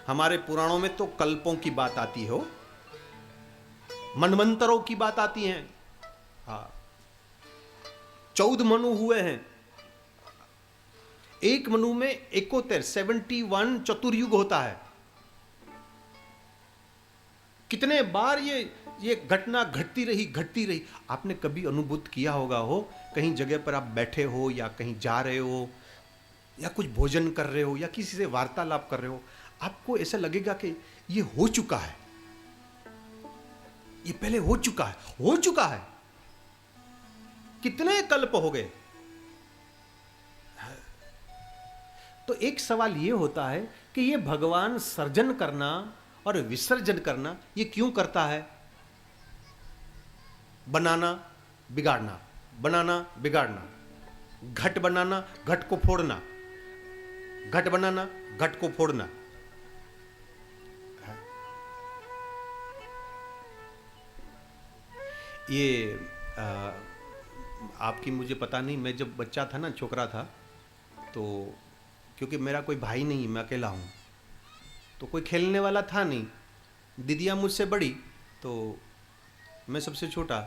हमारे पुराणों में तो कल्पों की बात आती हो, मनवंतरों की बात आती है। हाँ, 14 मनु हुए हैं। एक मनु में 71 चतुर्युग होता है। कितने बार ये घटना घटती रही। आपने कभी अनुभूत किया होगा हो, कहीं जगह पर आप बैठे हो या कहीं जा रहे हो या कुछ भोजन कर रहे हो या किसी से वार्तालाप कर रहे हो, आपको ऐसा लगेगा कि ये हो चुका है, ये पहले हो चुका है। कितने कल्प हो गए। तो एक सवाल ये होता है कि ये भगवान सर्जन करना और विसर्जन करना ये क्यों करता है? बनाना बिगाड़ना, बनाना बिगाड़ना, घट बनाना, घट को फोड़ना, घट बनाना, घट को फोड़ना। ये आपकी मुझे पता नहीं, मैं जब बच्चा था ना, छोकरा था, तो क्योंकि मेरा कोई भाई नहीं, मैं अकेला हूँ, तो कोई खेलने वाला था नहीं। दीदियाँ मुझसे बड़ी, तो मैं सबसे छोटा।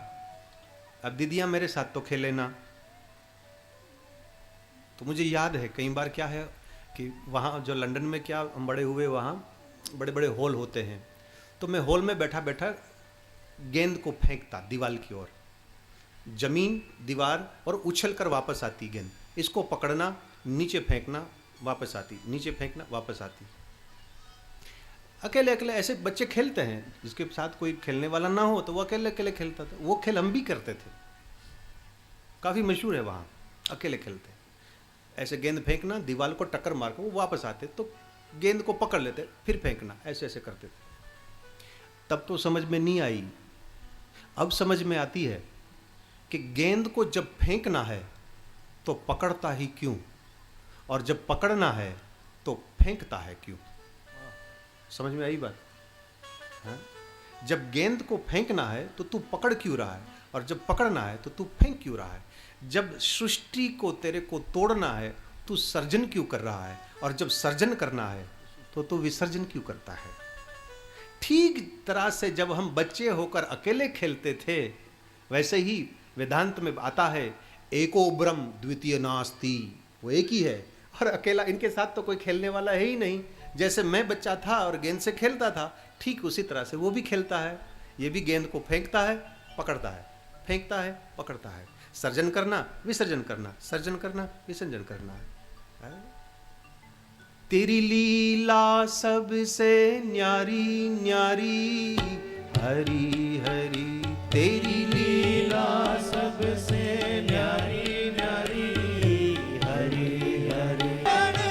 अब दीदियाँ मेरे साथ तो खेले ना। तो मुझे याद है कई बार क्या है कि वहाँ जो लंदन में क्या हम बड़े हुए, वहाँ बड़े बड़े हॉल होते हैं, तो मैं हॉल में बैठा बैठा गेंद को फेंकता दीवार की ओर, जमीन दीवार, और उछल कर वापस आती गेंद। इसको पकड़ना, नीचे फेंकना, वापस आती, नीचे फेंकना, वापस आती। अकेले अकेले ऐसे बच्चे खेलते हैं, जिसके साथ कोई खेलने वाला ना हो तो वो अकेले अकेले खेलता था। वो खेल हम भी करते थे, काफ़ी मशहूर है वहाँ, अकेले खेलते। ऐसे गेंद फेंकना, दीवार को टक्कर मार कर वो वापस आते, तो गेंद को पकड़ लेते, फिर फेंकना, ऐसे ऐसे करते थे। तब तो समझ में नहीं आई, अब समझ में आती है कि गेंद को जब फेंकना है तो पकड़ता ही क्यों, और जब पकड़ना है तो फेंकता है क्यों। समझ में आई बात? हाँ? जब गेंद को फेंकना है तो तू पकड़ क्यों रहा है, और जब पकड़ना है तो तू फेंक क्यों रहा है। जब सृष्टि को तेरे को तोड़ना है तू सर्जन क्यों कर रहा है, और जब सर्जन करना है तो तू विसर्जन क्यों करता है। ठीक तरह से जब हम बच्चे होकर अकेले खेलते थे, वैसे ही वेदांत में आता है एको ब्रह्म द्वितीय नास्ति, वो एक ही है और अकेला, इनके साथ तो कोई खेलने वाला है ही नहीं। जैसे मैं बच्चा था और गेंद से खेलता था, ठीक उसी तरह से वो भी खेलता है। ये भी गेंद को फेंकता है, पकड़ता है, फेंकता है, पकड़ता है। सर्जन करना, विसर्जन करना, सर्जन करना, विसर्जन करना है। तेरी लीला सबसे न्यारी न्यारी, हरी हरी। तेरी लीला सबसे न्यारी न्यारी, हरी हरी।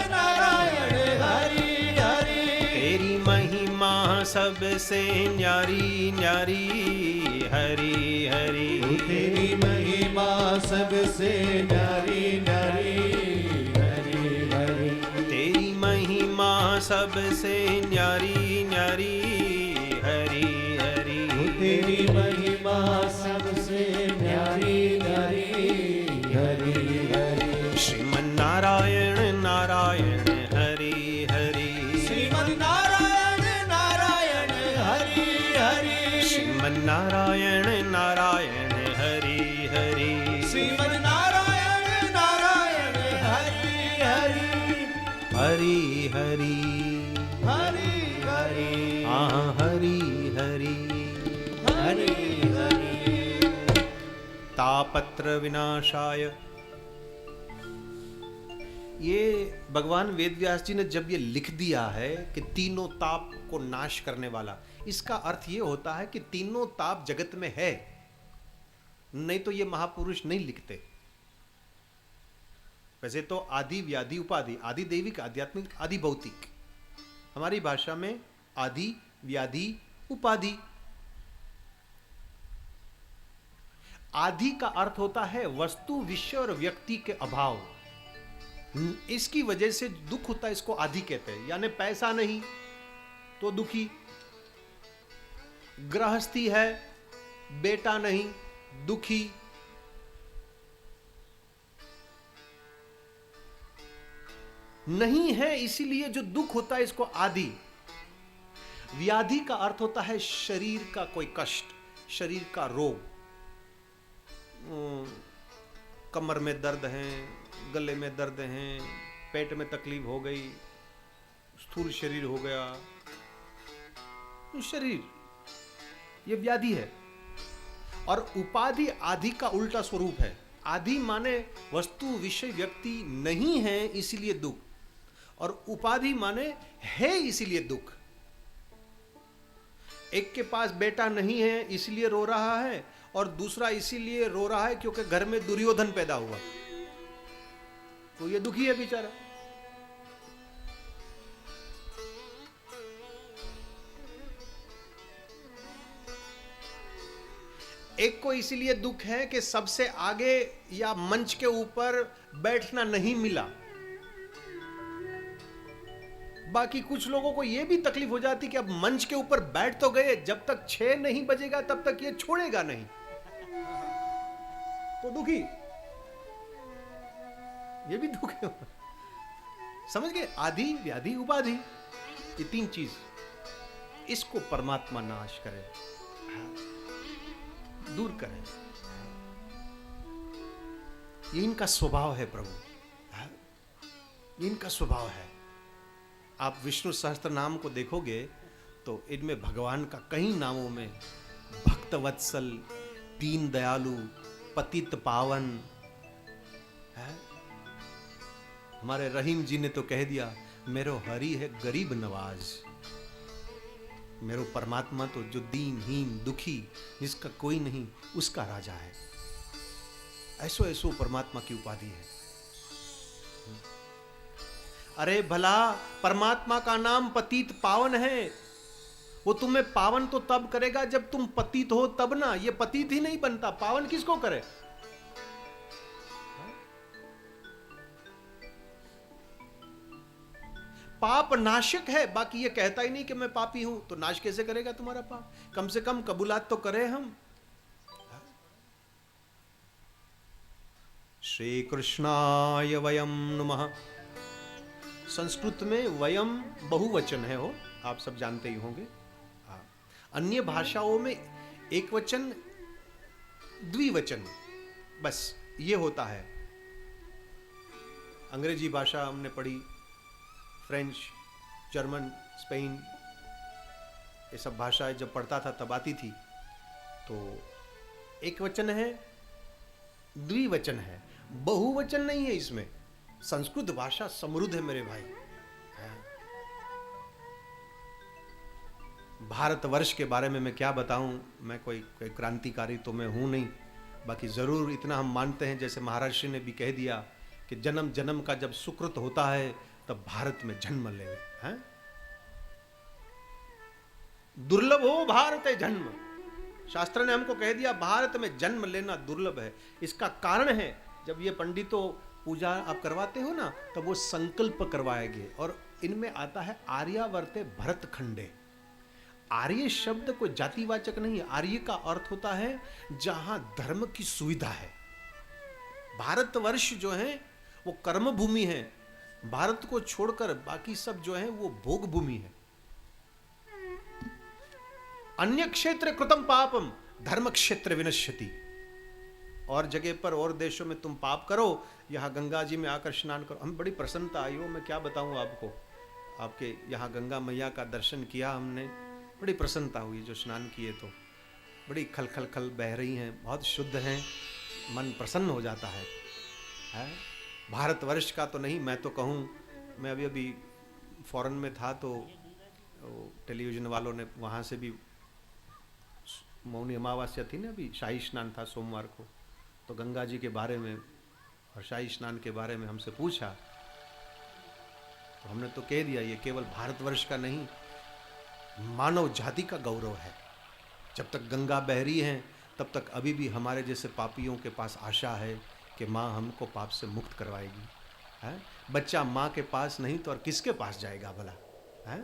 नारायण हरी हरी। तेरी महिमा सबसे न्यारी न्यारी, हरी हरी। तेरी महिमा सबसे न्यारी न्यारी, हरी हरी। तेरी महिमा सबसे न्यारी न्यारी, हरी हरी। तेरी महिमा सबसे न्यारी न्यारी, हरी हरी। श्रीमन्नारायण नारायण हरि हरि। श्रीमन्नारायण नारायण हरि हरि। श्रीमन्नारायण नारायण हरि हरि। श्रीमन्नारायण नारायण हरि हरि। हरि हरि हरि हरि। हाँ हरि हरि। हरि हरि। तापत्र विनाशाय। ये भगवान वेदव्यास जी ने जब ये लिख दिया है कि तीनों ताप को नाश करने वाला, इसका अर्थ ये होता है कि तीनों ताप जगत में है, नहीं तो ये महापुरुष नहीं लिखते। वैसे तो आदि व्याधि उपाधि, आदि दैविक, आध्यात्मिक, आदि भौतिक, हमारी भाषा में आदि व्याधि उपाधि। आदि का अर्थ होता है वस्तु, विषय और व्यक्ति के अभाव। इसकी वजह से दुख होता है, इसको आदि कहते हैं। यानी पैसा नहीं तो दुखी, गृहस्थी है बेटा नहीं दुखी, नहीं है इसीलिए जो दुख होता है इसको आदि। व्याधि का अर्थ होता है शरीर का कोई कष्ट, शरीर का रोग। कमर में दर्द है, गले में दर्द है, पेट में तकलीफ हो गई, स्थूल शरीर हो गया, शरीर, ये व्याधि है। और उपाधि आदि का उल्टा स्वरूप है। आदि माने वस्तु विषय व्यक्ति नहीं है इसीलिए दुख, और उपाधि माने है इसीलिए दुख। एक के पास बेटा नहीं है इसलिए रो रहा है, और दूसरा इसीलिए रो रहा है क्योंकि घर में दुर्योधन पैदा हुआ, तो ये दुखी है बेचारा। एक को इसीलिए दुख है कि सबसे आगे या मंच के ऊपर बैठना नहीं मिला। बाकी कुछ लोगों को यह भी तकलीफ हो जाती कि अब मंच के ऊपर बैठ तो गए, जब तक 6 नहीं बजेगा तब तक ये छोड़ेगा नहीं, तो दुखी, ये भी दुख है। समझ गए? आदि व्याधि उपाधि, ये 3 चीज, इसको परमात्मा नाश करे, दूर करे। ये इनका स्वभाव है प्रभु, ये इनका स्वभाव है। आप विष्णु सहस्त्र नाम को देखोगे तो इनमें भगवान का कई नामों में भक्तवत्सल, दीन दयालु, पतित पावन है। हमारे रहीम जी ने तो कह दिया, मेरो हरि है गरीब नवाज। मेरो परमात्मा तो जो दीनहीन दुखी, जिसका कोई नहीं, उसका राजा है। ऐसो ऐसो परमात्मा की उपाधि है। अरे भला परमात्मा का नाम पतित पावन है, वो तुम्हें पावन तो तब करेगा जब तुम पतित हो तब ना। ये पतित ही नहीं बनता, पावन किसको करे? पाप नाशक है, बाकी ये कहता ही नहीं कि मैं पापी हूं, तो नाश कैसे करेगा तुम्हारा पाप? कम से कम कबूलात तो करें हम। श्री कृष्णाय वयम नमः। संस्कृत में वयम बहुवचन है, हो आप सब जानते ही होंगे। अन्य भाषाओं में एक वचन, द्विवचन, बस ये होता है। अंग्रेजी भाषा हमने पढ़ी, फ्रेंच, जर्मन, स्पेन, ये सब भाषाएं जब पढ़ता था तब आती थी। तो एक वचन है, द्विवचन है, बहुवचन नहीं है इसमें। संस्कृत भाषा समृद्ध है मेरे भाई। भारतवर्ष के बारे में मैं क्या बताऊं, मैं कोई क्रांतिकारी तो मैं हूं नहीं, बाकी जरूर इतना हम मानते हैं, जैसे महर्षि ने भी कह दिया कि जन्म जन्म का जब सुकृत होता है तब भारत में जन्म ले। हैं? दुर्लभ हो भारत जन्म, शास्त्र ने हमको कह दिया भारत में जन्म लेना दुर्लभ है। इसका कारण है, जब ये पंडितों पूजा आप करवाते हो ना, तब वो संकल्प करवाएंगे, और इनमें आता है आर्यावर्ते भरत खंडे। आर्य शब्द कोई जातिवाचक नहीं है। आर्य का अर्थ होता है जहां धर्म की सुविधा है। भारतवर्ष जो है वो कर्म भूमि है, भारत को छोड़कर बाकी सब जो है वो भोग भूमि है। अन्य क्षेत्र कृतम पापम धर्म क्षेत्र विनश्यति। और जगह पर और देशों में तुम पाप करो, यहाँ गंगा जी में आकर स्नान करो। हमें बड़ी प्रसन्नता आई हो, मैं क्या बताऊं आपको। आपके यहाँ गंगा मैया का दर्शन किया हमने, बड़ी प्रसन्नता हुई। जो स्नान किए तो बड़ी खल खल खल बह रही हैं, बहुत शुद्ध हैं, मन प्रसन्न हो जाता है। भारतवर्ष का तो नहीं, मैं तो कहूँ, मैं अभी अभी फॉरेन में था तो टेलीविज़न वालों ने वहाँ से भी, मौनी अमावस्या थी ना, अभी शाही स्नान था सोमवार को, तो गंगा जी के बारे में और शाही स्नान के बारे में हमसे पूछा, तो हमने तो कह दिया ये केवल भारतवर्ष का नहीं, मानव जाति का गौरव है। जब तक गंगा बह रही है तब तक अभी भी हमारे जैसे पापियों के पास आशा है कि माँ हमको पाप से मुक्त करवाएगी। है? बच्चा माँ के पास नहीं तो और किसके पास जाएगा भला? है?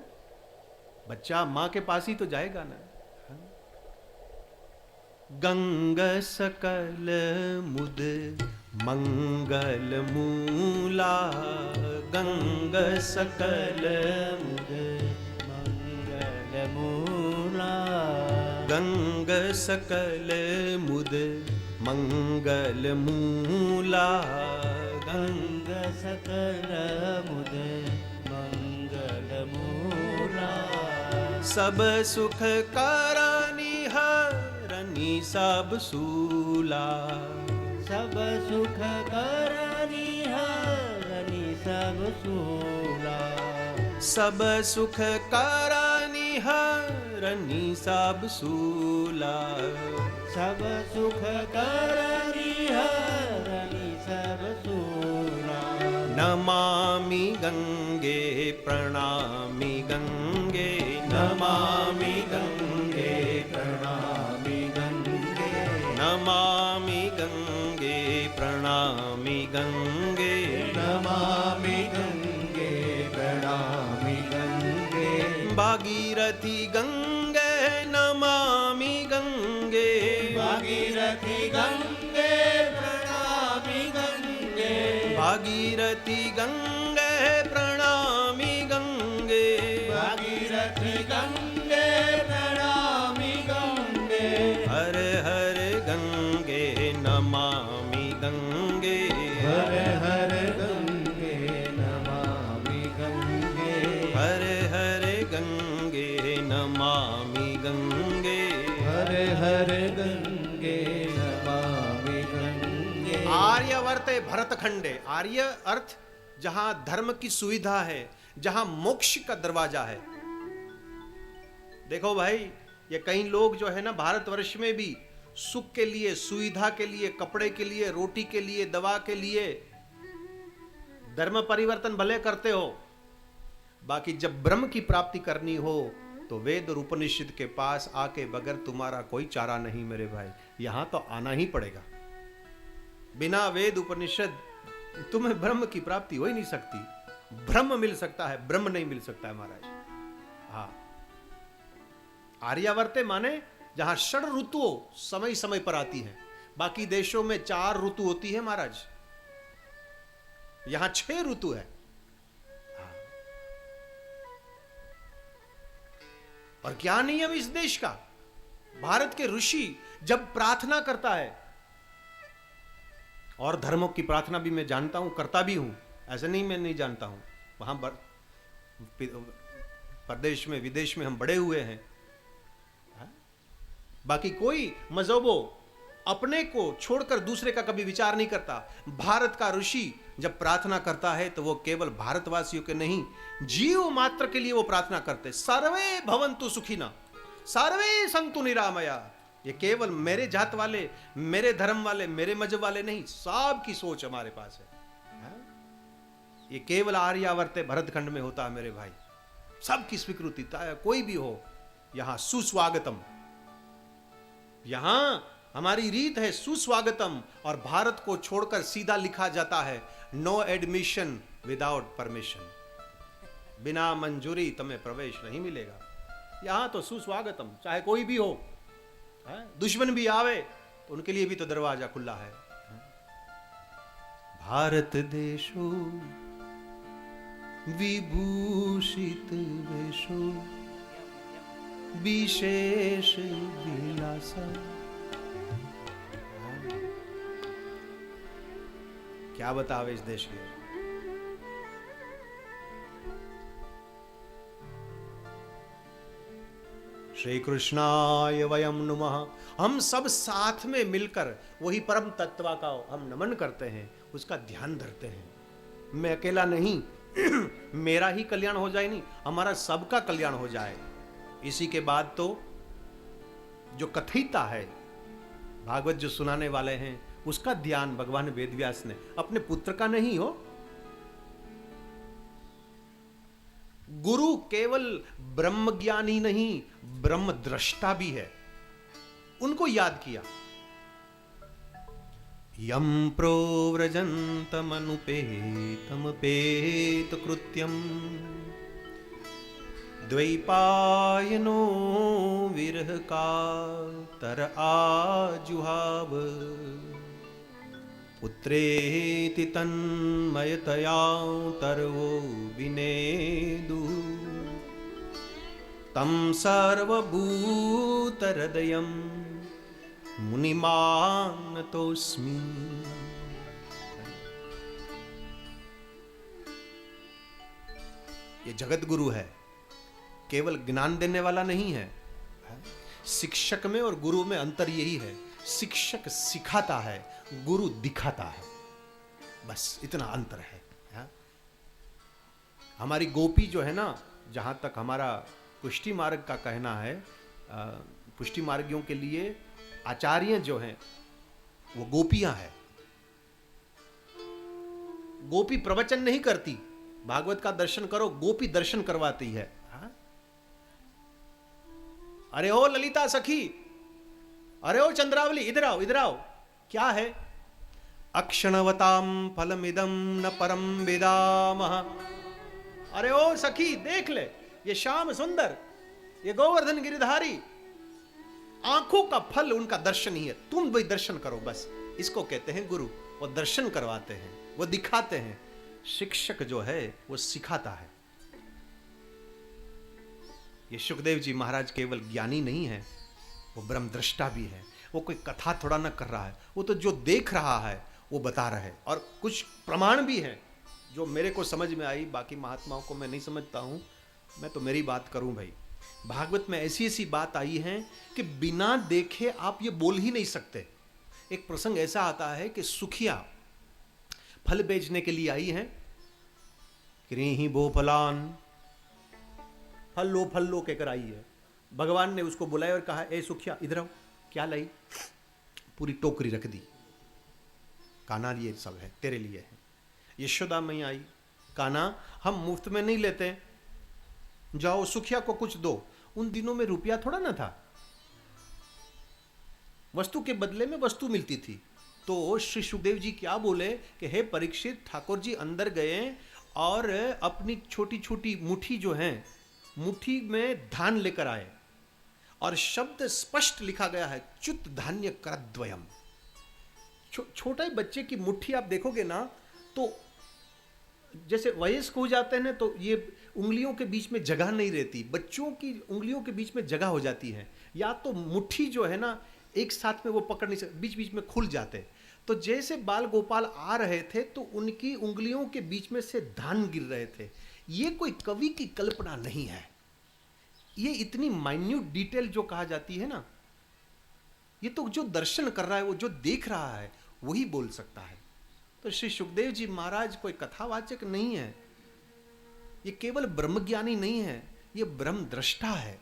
बच्चा माँ के पास ही तो जाएगा ना। गंग सकल मुद मंगल मूला, गंग सकल मुद मंगल मूला गंग सकल मुद मंगल मूला गंग सकल मुद मंगल मूला सब सुख करनी हरनी सब सूला सब सुख करनी हरनी सब सूला सब सुख करनी हरनी सब सूला सब सुख करनी हरनी सब सूला नमामि गंगे प्रणामि गंगे नमामि गंगे प्रणामि गंगे नमामि गंगे प्रणामि गंगे नमामि गंगे प्रणामि गंगे भागीरथी गंगे नमामि गंगे भागीरथी गंगे प्रणामि गंगे भागीरथी गंगे प्रणामि गंगे भागीरथी गंगे प्रणामि गंगे हर हर गंगे नमामि गंगे हर हर गंगे नमामि गंगे हर हर गंगे नमामि गंगे हर हर गंगे नमामि गंगे आर्यवर्ते भरतखंडे आर्य अर्थ जहां धर्म की सुविधा है जहां मोक्ष का दरवाजा है। देखो भाई ये कई लोग जो है ना भारतवर्ष में भी सुख के लिए सुविधा के लिए कपड़े के लिए रोटी के लिए दवा के लिए धर्म परिवर्तन भले करते हो, बाकी जब ब्रह्म की प्राप्ति करनी हो तो वेद और उपनिषद के पास आके बगैर तुम्हारा कोई चारा नहीं मेरे भाई, यहां तो आना ही पड़ेगा। बिना वेद उपनिषद तुम्हें ब्रह्म की प्राप्ति हो ही नहीं सकती। ब्रह्म मिल सकता है, ब्रह्म नहीं मिल सकता है महाराज। हाँ, आर्यावर्ते माने जहां षड ऋतुओं समय समय पर आती हैं। बाकी देशों में 4 ऋतु होती है महाराज, यहां 6 ऋतु है। हाँ। और क्या नियम इस देश का, भारत के ऋषि जब प्रार्थना करता है, और धर्मों की प्रार्थना भी मैं जानता हूं, करता भी हूं, ऐसा नहीं मैं नहीं जानता हूं, वहां प्रदेश में विदेश में हम बड़े हुए हैं। बाकी कोई मजहबो अपने को छोड़कर दूसरे का कभी विचार नहीं करता। भारत का ऋषि जब प्रार्थना करता है तो वो केवल भारतवासियों के नहीं, जीव मात्र के लिए वो प्रार्थना करते। सर्वे भवन्तु सुखिना सर्वे सन्तु निरामया। ये केवल मेरे जात वाले, मेरे धर्म वाले, मेरे मजहब वाले नहीं, सबकी सोच हमारे पास है। ये केवल आर्यावर्ते भरतखंड में होता है मेरे भाई। सबकी स्वीकृति, कोई भी हो, यहां सुस्वागतम, यहां हमारी रीत है सुस्वागतम। और भारत को छोड़कर सीधा लिखा जाता है नो एडमिशन विदाउट परमिशन, बिना मंजूरी तुम्हें प्रवेश नहीं मिलेगा। यहां तो सुस्वागतम, चाहे कोई भी हो, दुश्मन भी आवे तो उनके लिए भी तो दरवाजा खुला है। भारत देशो विभूषित वेशो विशेष विलासा। क्या बतावे इस देश के। श्री कृष्णाय वयम नमः। हम सब साथ में मिलकर वही परम तत्व का हम नमन करते हैं, उसका ध्यान धरते हैं। मैं अकेला नहीं मेरा ही कल्याण हो जाए नहीं, हमारा सबका कल्याण हो जाए। इसी के बाद तो जो कथिता है, भागवत जो सुनाने वाले हैं, उसका ध्यान भगवान वेदव्यास ने अपने पुत्र का नहीं हो। गुरु केवल ब्रह्म ज्ञानी नहीं, ब्रह्म दृष्टा भी है, उनको याद किया। यम प्रोव्रजन्तमनुपेतम पेत कृत्यम द्वैपायनो विरह कातर आजुहाव पुत्रेति तन्मयतया तरवो विनेदु तं सर्वभूतहृदयं मुनिमानतोऽस्मि। ये जगत गुरु है, केवल ज्ञान देने वाला नहीं है। शिक्षक में और गुरु में अंतर यही है, शिक्षक सिखाता है, गुरु दिखाता है, बस इतना अंतर है। हमारी गोपी जो है ना, जहां तक हमारा पुष्टि मार्ग का कहना है, पुष्टि मार्गियों के लिए आचार्य जो हैं वो गोपियां हैं। गोपी प्रवचन नहीं करती, भागवत का दर्शन करो, गोपी दर्शन करवाती है। अरे ओ ललिता सखी, अरे ओ चंद्रावली, इधर आओ इधर आओ। क्या है? अक्षणवताम फलमिदम न परम विदामः। अरे ओ सखी देख ले, ये श्याम सुंदर, ये गोवर्धन गिरिधारी, आंखों का फल उनका दर्शन ही है, तुम भी दर्शन करो। बस इसको कहते हैं गुरु। वो दर्शन करवाते हैं, वो दिखाते हैं। शिक्षक जो है वो सिखाता है। ये सुखदेव जी महाराज केवल ज्ञानी नहीं है, वो ब्रह्म दृष्टा भी है। वो कोई कथा थोड़ा ना कर रहा है, वो तो जो देख रहा है वो बता रहा है। और कुछ प्रमाण भी हैं जो मेरे को समझ में आई, बाकी महात्माओं को मैं नहीं समझता हूं। मैं तो मेरी बात करूं भाई। भागवत में ऐसी ऐसी बात आई है कि बिना देखे आप ये बोल ही नहीं सकते। एक प्रसंग ऐसा आता है कि सुखिया फल बेचने के लिए आई है। क्रीही बो फलान, फल लो कहकर आई है। भगवान ने उसको बुलाया और कहा, ए सुखिया इधर आओ। क्या लाई? पूरी टोकरी रख दी। काना ये सब है, तेरे लिए है। यशोदा मैया आई, काना हम मुफ्त में नहीं लेते, जाओ सुखिया को कुछ दो। उन दिनों में रुपया थोड़ा ना था, वस्तु के बदले में वस्तु मिलती थी। तो श्री सुखदेव जी क्या बोले कि हे परीक्षित, ठाकुर जी अंदर गए और अपनी छोटी छोटी मुट्ठी जो है, मुट्ठी में धान लेकर आए और शब्द स्पष्ट लिखा गया है, च्युत धान्य करद्वयम। छोटे बच्चे की मुट्ठी आप देखोगे ना, तो जैसे वयस्क हो जाते हैं ना, तो ये उंगलियों के बीच में जगह नहीं रहती। बच्चों की उंगलियों के बीच में जगह हो जाती है, या तो मुट्ठी जो है ना एक साथ में वो पकड़ नहीं सकते, बीच बीच में खुल जाते। तो जैसे बाल गोपाल आ रहे थे तो उनकी उंगलियों के बीच में से धान गिर रहे थे। ये कोई कवि की कल्पना नहीं है, ये इतनी माइन्यूट डिटेल जो कहा जाती है ना, ये तो जो दर्शन कर रहा है, वो जो देख रहा है वही बोल सकता है। तो श्री सुखदेव जी महाराज कोई कथावाचक नहीं है, ये केवल ब्रह्मज्ञानी नहीं है, ये ब्रह्म दृष्टा है।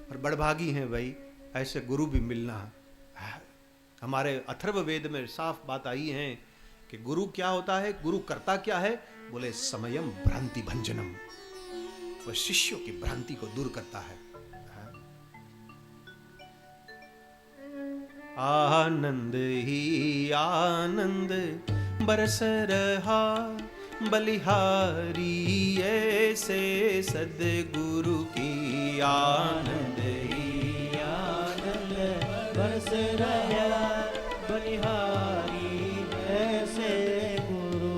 और बड़भागी हैं भाई, ऐसे गुरु भी मिलना। हमारे अथर्व वेद में साफ बात आई है कि गुरु क्या होता है, गुरु करता क्या है? बोले समयम भ्रांति भंजनम। वह शिष्यों की भ्रांति को दूर करता है। आनंद ही आनंद बरस रहा बलिहारी, ऐसे सद्गुरु की। आनंद ही आनंद बरस रहा बलिहारी, ऐसे गुरु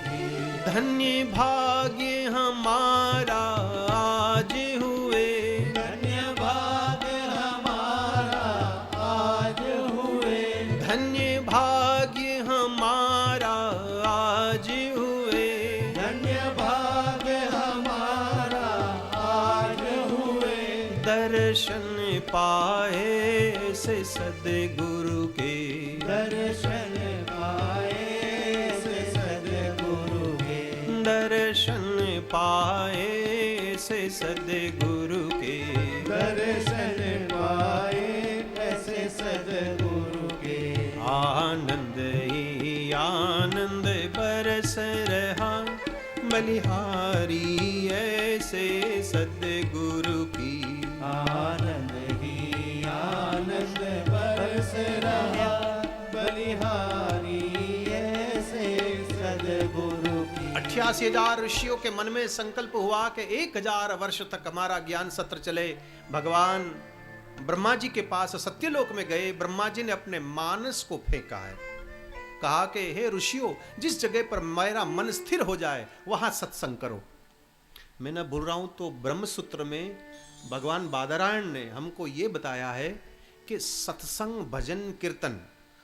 की। धन्य भाग्य हमारा आज हुए, धन्य भाग्य हमारा आज हुए, धन्य भाग्य हमारा आज हुए। धन्य भाग्य हमारा आज हुए। दर्शन पाए से सद्गुरु के, दर्शन पाए से सद्गुरु के, दर्शन पाए से सद्गुरु के। दर्शन पाए ऐसे सद्गुरु के। आनंद ही आनंद बरस रहा बलिहारी, ऐसे सद्गुरु की। आनंद ही आनंद बरस रहा बलिहारी, ऐसे सद्गुरु की। 88,000 ऋषियों के मन में संकल्प हुआ कि 1000 वर्ष तक हमारा ज्ञान सत्र चले। भगवान ब्रह्मा जी के पास सत्यलोक में गए। ब्रह्मा जी ने अपने मानस को फेंका है, कहा कि हे ऋषियों, जिस जगह पर मेरा मन स्थिर हो जाए वहां सत्संग करो। मैं न भूल रहा हूं तो ब्रह्मसूत्र में भगवान बादरायण ने हमको ये बताया है कि सत्संग भजन कीर्तन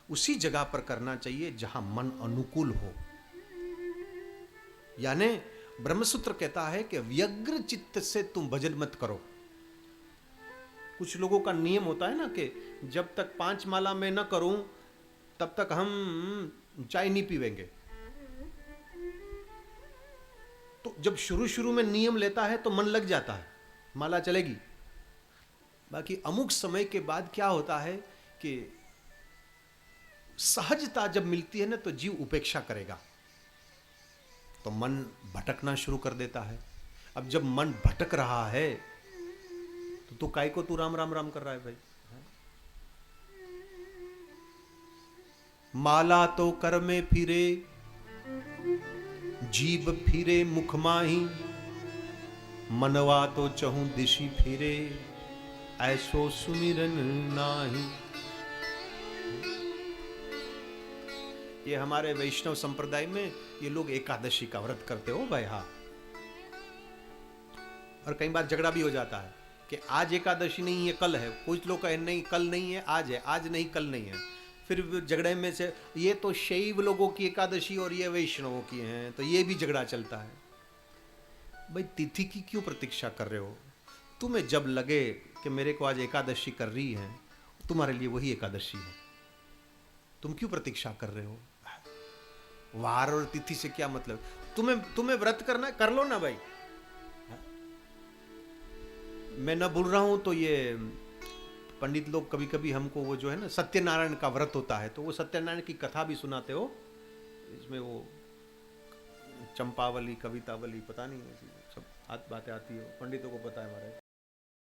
उसी जगह पर करना चाहिए जहां मन अनुकूल हो। यानी ब्रह्मसूत्र कहता है कि व्यग्र चित्त से तुम भजन मत करो। कुछ लोगों का नियम होता है ना कि जब तक 5 माला में न करूं तब तक हम चाय नहीं पीवेंगे। तो जब शुरू शुरू में नियम लेता है तो मन लग जाता है, माला चलेगी। बाकी अमुक समय के बाद क्या होता है कि सहजता जब मिलती है ना तो जीव उपेक्षा करेगा, तो मन भटकना शुरू कर देता है। अब जब मन भटक रहा है तो तू काय को तू राम राम राम कर रहा है भाई? माला तो कर में फिरे, जीभ फिरे मुख माही, मनवा तो चहु दिशि फिरे, ऐसो सुमिरन नाही। ये हमारे वैष्णव संप्रदाय में ये लोग एकादशी का व्रत करते हो भाई। हाँ, और कई बार झगड़ा भी हो जाता है कि आज एकादशी नहीं है कल है। कुछ लोग कहें नहीं कल नहीं है आज है, आज नहीं कल नहीं है। फिर झगड़े में से ये तो शैव लोगों की एकादशी और ये वैष्णवों की हैं, तो ये भी झगड़ा चलता है। भाई तिथि की क्यों प्रतीक्षा कर रहे हो? तुम्हें जब लगे कि मेरे को आज एकादशी कर रही है, तुम्हारे लिए वही एकादशी है। तुम क्यों प्रतीक्षा कर रहे हो? वार और तिथि से क्या मतलब? तुम्हें व्रत करना कर लो ना भाई। मैं न भूल रहा हूं तो ये पंडित लोग कभी कभी हमको वो जो है ना सत्यनारायण का व्रत होता है, तो वो सत्यनारायण की कथा भी सुनाते हो। इसमें वो चंपावली कवितावली पता नहीं सब बातें आती हो, पंडितों को पता है हमारे।